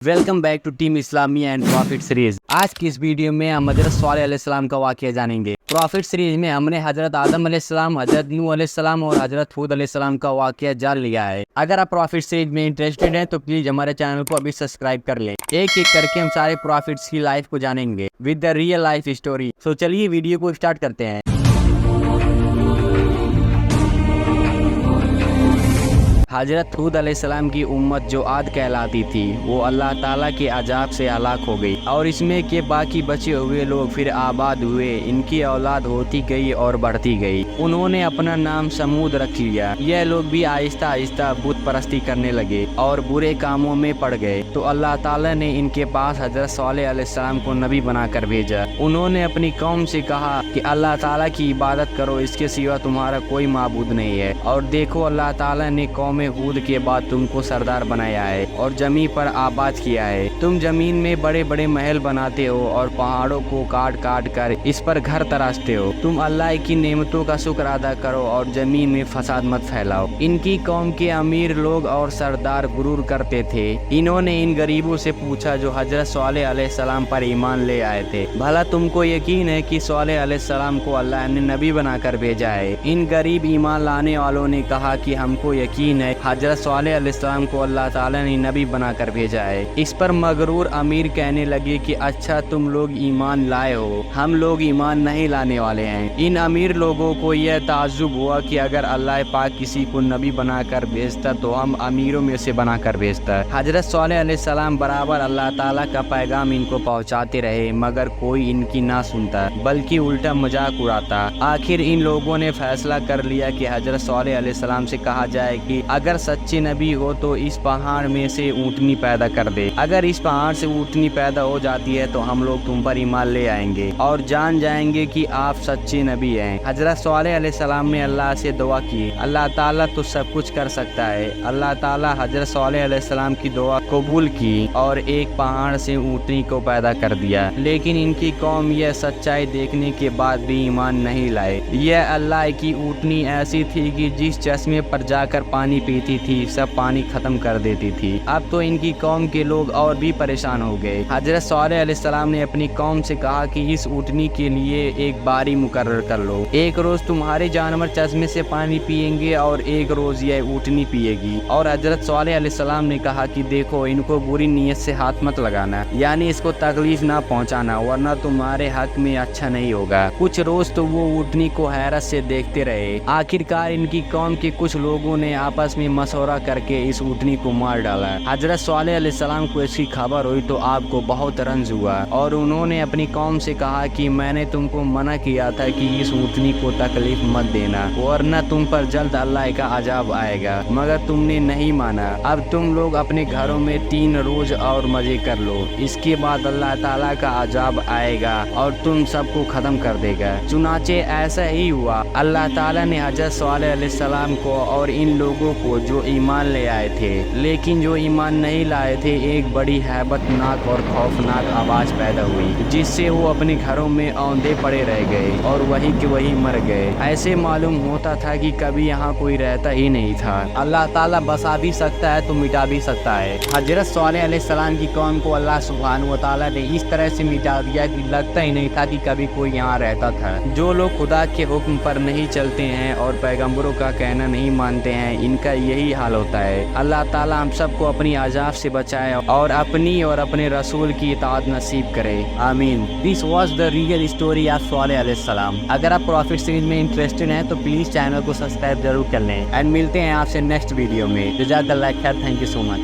Welcome back to team इस्लामी and profit series. आज की इस वीडियो में हम हजरत सॉलेह अलैहिस्सलाम का वाक़या जानेंगे। प्रॉफिट सीरीज में हमने हजरत आदम अलैहिस्सलाम, हजरत नूह अलैहिस्सलाम और हजरत हूद अलैहिस्सलाम का वाक़या जान लिया है। अगर आप प्रॉफिट सीरीज में इंटरेस्टेड हैं तो प्लीज हमारे चैनल को अभी सब्सक्राइब कर लें। एक एक करके हम सारे प्रॉफिट्स की लाइफ को जानेंगे with the real life story. तो चलिए वीडियो को स्टार्ट करते हैं। हजरत हूद अलैहिस्सलाम की उम्मत जो आद कहलाती थी वो अल्लाह ताला के अजाब से हलाक हो गई और इसमें के बाकी बचे हुए लोग फिर आबाद हुए। इनकी औलाद होती गई और बढ़ती गई। उन्होंने अपना नाम समूद रख लिया। यह लोग भी आहिस्ता आहिस्ता बुत परस्ती करने लगे और बुरे कामों में पड़ गए। तो अल्लाह ताला ने इनके पास हजरत सॉलेह अलैहिस्सलाम को नबी बनाकर भेजा। उन्होंने अपनी कौम से कहा कि अल्लाह ताला की इबादत करो, इसके सिवा तुम्हारा कोई माबूद नहीं है। और देखो अल्लाह ताला ने कौम हूद के बाद तुमको सरदार बनाया है और जमीन पर आबाद किया है। तुम जमीन में बड़े बड़े महल बनाते हो और पहाड़ों को काट काट कर इस पर घर तराशते हो। तुम अल्लाह की नेमतों का शुक्र अदा करो और जमीन में फसाद मत फैलाओ। इनकी कौम के अमीर लोग और सरदार गुरूर करते थे। इन्होंने इन गरीबों से पूछा जो हजरत सॉलेह अलैहिस्सलाम पर ईमान ले आए थे, भला तुमको यकीन है कि सॉलेह अलैहिस्सलाम को अल्लाह ने नबी बनाकर भेजा है? इन गरीब ईमान लाने वालों ने कहा कि हमको यकीन है हजरत सॉलेह अलैहिस्सलाम को अल्लाह ताला ने नबी बनाकर भेजा है। इस पर मगरूर अमीर कहने लगे कि अच्छा तुम लोग ईमान लाए हो, हम लोग ईमान नहीं लाने वाले हैं। इन अमीर लोगों को यह ताज्जुब हुआ कि अगर अल्लाह पाक किसी को नबी बनाकर भेजता तो हम अमीरों में से बनाकर भेजता। हजरत सॉलेह अलैहिस्सलाम बराबर अल्लाह ताला का पैगाम इनको पहुँचाते रहे मगर कोई इनकी ना सुनता बल्कि उल्टा मजाक उड़ाता। आखिर इन लोगों ने फैसला कर लिया कि हजरत सॉलेह अलैहिस्सलाम से कहा जाए कि अगर सच्चे नबी हो तो इस पहाड़ में से ऊँटनी पैदा कर दे। अगर इस पहाड़ से ऊँटनी पैदा हो जाती है तो हम लोग तुम पर ईमान ले आएंगे और जान जाएंगे कि आप सच्चे नबी हैं। हजरत सॉलेह अलैहिस्सलाम ने अल्लाह से दुआ की। अल्लाह ताला तो सब कुछ कर सकता है। अल्लाह ताला हजरत सॉलेह अलैहिस्सलाम की दुआ कबूल की और एक पहाड़ से ऊँटनी को पैदा कर दिया। लेकिन इनकी कौम यह सच्चाई देखने के बाद भी ईमान नहीं लाए। यह अल्लाह की ऊँटनी ऐसी थी कि जिस चश्मे पर जाकर पानी पीती थी सब पानी खत्म कर देती थी। अब तो इनकी कौम के लोग और भी परेशान हो गए। हजरत सॉलेह अलैहिस्सलाम ने अपनी कौम से कहा कि इस ऊँटनी के लिए एक बारी मुकर्रर कर लो। एक रोज तुम्हारे जानवर चश्मे से पानी पिएंगे और एक रोज यह ऊँटनी पिएगी। और हजरत सॉलेह अलैहिस्सलाम ने कहा कि देखो इनको बुरी नीयत से हाथ मत लगाना, यानी इसको तकलीफ ना पहुँचाना वरना तुम्हारे हक में अच्छा नहीं होगा। कुछ रोज तो वो ऊँटनी को हैरत से देखते रहे। आखिरकार इनकी कौम के कुछ लोगों ने आपस में मशवरा करके इस ऊँटनी को मार डाला। हजरत सॉलेह अलैहिस्सलाम को इसकी खबर हुई तो आपको बहुत रंज हुआ और उन्होंने अपनी कौम से कहा कि मैंने तुमको मना किया था कि इस ऊँटनी को तकलीफ मत देना वरना तुम पर जल्द अल्लाह का अजाब आएगा, मगर तुमने नहीं माना। अब तुम लोग अपने घरों में 3 रोज और मजे कर लो, इसके बाद अल्लाह ताला का अजाब आएगा और तुम सबको खत्म कर देगा। चुनाचे ऐसा ही हुआ। अल्लाह ताला ने हजरत सॉलेह अलैहिस्सलाम को और इन लोगों को जो ईमान ले आए थे लेकिन जो ईमान नहीं लाए थे एक बड़ी हैबतनाक और खौफनाक आवाज पैदा हुई जिससे वो अपने घरों में औंधे पड़े रह गए और वहीं के वहीं मर गए। ऐसे मालूम होता था कि कभी यहाँ कोई रहता ही नहीं था। अल्लाह ताला बसा भी सकता है तो मिटा भी सकता है। हजरत सॉलेह अलैहिस्सलाम की कौम को अल्लाह सुब्हानहू व तआला ने इस तरह से मिटा दिया कि लगता ही नहीं था कि कभी कोई यहाँ रहता था। जो लोग खुदा के हुक्म पर नहीं चलते हैं और पैगम्बरों का कहना नहीं मानते हैं इनका यही हाल होता है। अल्लाह ताला हम सबको अपनी अजाब से बचाए और अपनी और अपने रसूल की इताअत नसीब करे, आमीन। This was the real story of Saleh अलैहिस्सलाम। अगर आप प्रॉफिट सीरीज में इंटरेस्टेड हैं तो प्लीज चैनल को सब्सक्राइब जरूर कर लें एंड मिलते हैं आपसे नेक्स्ट वीडियो में। जज़ाकल्लाह खैर, थैंक यू सो मच।